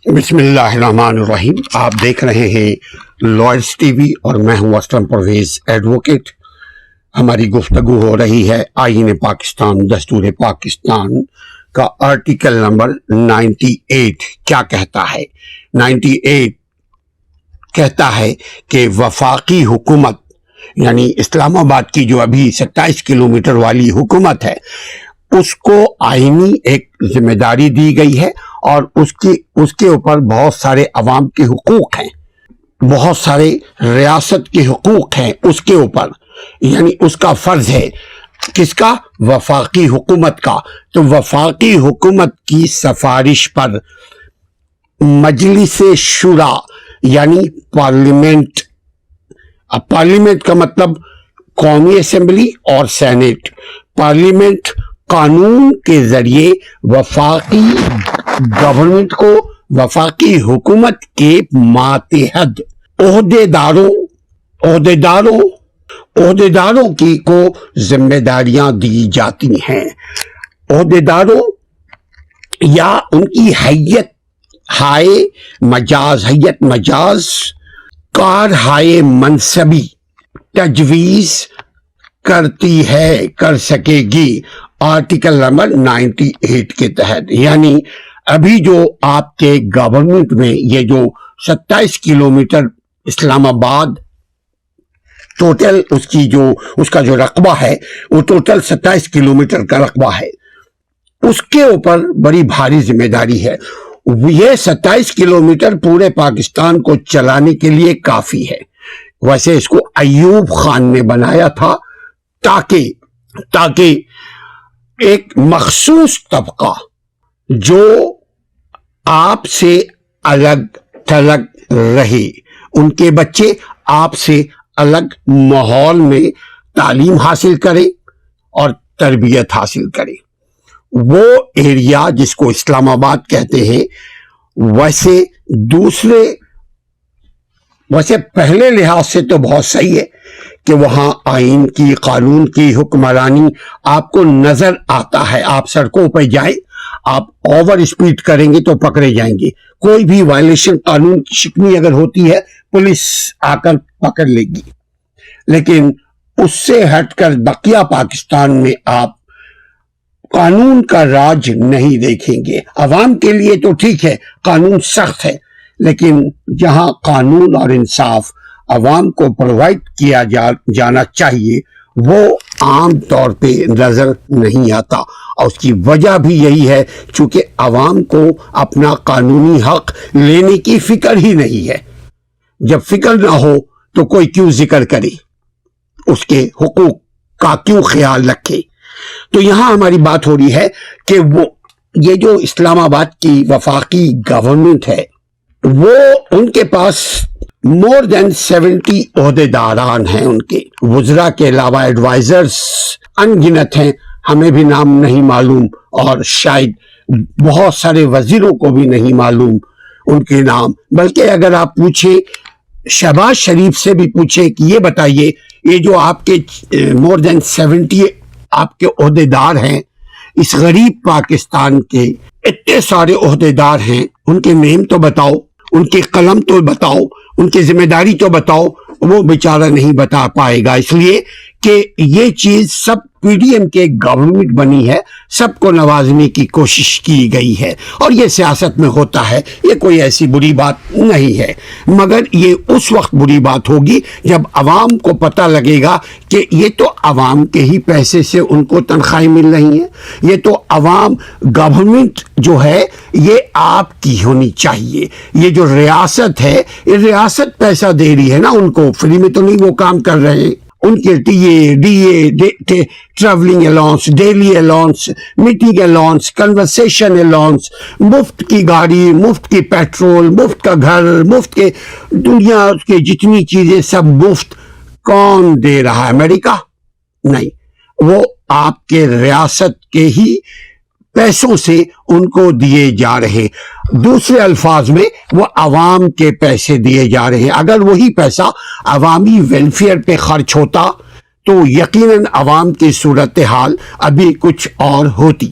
بسم اللہ الرحمن الرحیم۔ آپ دیکھ رہے ہیں لائرز ٹی وی اور میں ہوں اسلم پرویز ایڈوکیٹ۔ ہماری گفتگو ہو رہی ہے آئین پاکستان دستور پاکستان کا آرٹیکل نمبر 98 کیا کہتا ہے۔ 98 کہتا ہے کہ وفاقی حکومت یعنی اسلام آباد کی جو ابھی 27 کلومیٹر والی حکومت ہے اس کو آئینی ایک ذمہ داری دی گئی ہے اور اس کے اوپر بہت سارے عوام کے حقوق ہیں، بہت سارے ریاست کے حقوق ہیں اس کے اوپر، یعنی اس کا فرض ہے کس کا؟ وفاقی حکومت کا۔ تو وفاقی حکومت کی سفارش پر مجلس شورا یعنی پارلیمنٹ، پارلیمنٹ کا مطلب قومی اسمبلی اور سینیٹ، پارلیمنٹ قانون کے ذریعے وفاقی گورنمنٹ کو، وفاقی حکومت کے ماتحت عہدیداروں کی کو ذمہ داریاں دی جاتی ہیں۔ عہدیداروں یا ان کی حیت مجاز کار ہائے منصبی تجویز کر سکے گی آرٹیکل نمبر 98 کے تحت۔ یعنی ابھی جو آپ کے گورنمنٹ میں یہ جو 27 کلومیٹر اسلام آباد ٹوٹل اس کا جو رقبہ ہے وہ ٹوٹل 27 کلومیٹر کا رقبہ ہے، اس کے اوپر بڑی بھاری ذمہ داری ہے۔ یہ 27 کلومیٹر پورے پاکستان کو چلانے کے لیے کافی ہے۔ ویسے اس کو ایوب خان نے بنایا تھا تاکہ ایک مخصوص طبقہ جو آپ سے الگ تھلگ رہے، ان کے بچے آپ سے الگ ماحول میں تعلیم حاصل کرے اور تربیت حاصل کرے، وہ ایریا جس کو اسلام آباد کہتے ہیں، ویسے پہلے لحاظ سے تو بہت صحیح ہے کہ وہاں آئین کی، قانون کی حکمرانی آپ کو نظر آتا ہے۔ آپ سڑکوں پہ جائیں، آپ اوور اسپیڈ کریں گے تو پکڑے جائیں گے، کوئی بھی وائلیشن قانون کی شکنی اگر ہوتی ہے پولیس آ کر پکڑ لے گی۔ لیکن اس سے ہٹ کر بقیہ پاکستان میں آپ قانون کا راج نہیں دیکھیں گے۔ عوام کے لیے تو ٹھیک ہے، قانون سخت ہے، لیکن جہاں قانون اور انصاف عوام کو پرووائڈ کیا جانا چاہیے وہ عام طور پہ نظر نہیں آتا، اور اس کی وجہ بھی یہی ہے چونکہ عوام کو اپنا قانونی حق لینے کی فکر ہی نہیں ہے۔ جب فکر نہ ہو تو کوئی کیوں ذکر کرے، اس کے حقوق کا کیوں خیال رکھے؟ تو یہاں ہماری بات ہو رہی ہے کہ یہ جو اسلام آباد کی وفاقی گورنمنٹ ہے وہ ان کے پاس مور دین 70 عہدیداران ہیں، ان کے وزراء کے علاوہ ایڈوائزرز ان گنت ہیں، ہمیں بھی نام نہیں معلوم اور شاید بہت سارے وزیروں کو بھی نہیں معلوم ان کے نام۔ بلکہ اگر آپ پوچھیں شہباز شریف سے بھی پوچھیں کہ یہ بتائیے یہ جو آپ کے مور دین 70 آپ کے عہدیدار ہیں اس غریب پاکستان کے، اتنے سارے عہدیدار ہیں، ان کے نیم تو بتاؤ، ان کے قلم تو بتاؤ، ان کی ذمہ داری تو بتاؤ۔ وہ بیچارہ نہیں بتا پائے گا، اس لیے کہ یہ چیز سب پی ڈی ایم کے گورنمنٹ بنی ہے، سب کو نوازنے کی کوشش کی گئی ہے، اور یہ سیاست میں ہوتا ہے، یہ کوئی ایسی بری بات نہیں ہے، مگر یہ اس وقت بری بات ہوگی جب عوام کو پتہ لگے گا کہ یہ تو عوام کے ہی پیسے سے ان کو تنخواہیں مل رہی ہیں، یہ تو عوام گورنمنٹ جو ہے یہ آپ کی ہونی چاہیے، یہ جو ریاست ہے یہ ریاست پیسہ دے رہی ہے نا ان کو، فری میں تو نہیں وہ کام کر رہے۔ ان کے D A travelling allowance, daily allowance, meeting allowance, conversation allowance, مفت کی گاڑی، مفت کی پیٹرول، مفت کا گھر، مفت کے دنیا کے جتنی چیزیں سب مفت کون دے رہا ہے؟ امریکہ نہیں، وہ آپ کے ریاست کے ہی پیسوں سے ان کو دیے جا رہے، دوسرے الفاظ میں وہ عوام کے پیسے دیے جا رہے۔ اگر وہی پیسہ عوامی ویلفیئر پہ خرچ ہوتا تو یقیناً عوام کی صورتحال ابھی کچھ اور ہوتی،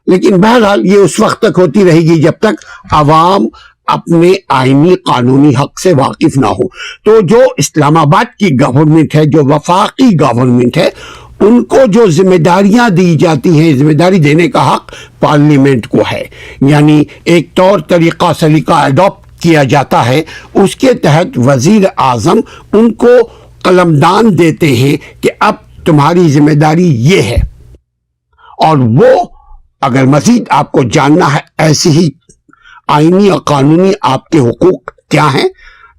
لیکن بہرحال یہ اس وقت تک ہوتی رہے گی جب تک عوام اپنے آئینی قانونی حق سے واقف نہ ہو. تو جو اسلام آباد کی گورنمنٹ ہے, جو وفاقی گورنمنٹ ہے, ان کو جو ذمہ داریاں دی جاتی ہیں, ذمہ داری دینے کا حق پارلیمنٹ کو ہے. یعنی ایک طور طریقہ سلیقہ اڈاپٹ کیا جاتا ہے, اس کے تحت وزیر اعظم ان کو قلمدان دیتے ہیں کہ اب تمہاری ذمہ داری یہ ہے. اور وہ اگر مزید آپ کو جاننا ہے ایسی ہی آئینی اور قانونی آپ کے حقوق کیا ہیں,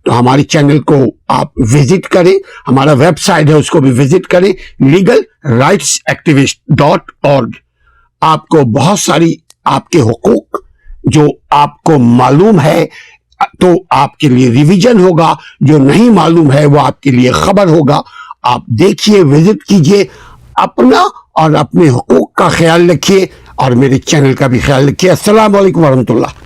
تو ہمارے چینل کو آپ وزٹ کریں, ہمارا ویب سائٹ ہے اس کو بھی وزٹ کریں, legalrightsactivist.org. آپ کو بہت ساری آپ کے حقوق جو آپ کو معلوم ہے تو آپ کے لیے ریویژن ہوگا, جو نہیں معلوم ہے وہ آپ کے لیے خبر ہوگا. آپ دیکھیے, وزٹ کیجئے, اپنا اور اپنے حقوق کا خیال رکھیے اور میرے چینل کا بھی خیال رکھیے. السلام علیکم ورحمۃ اللہ.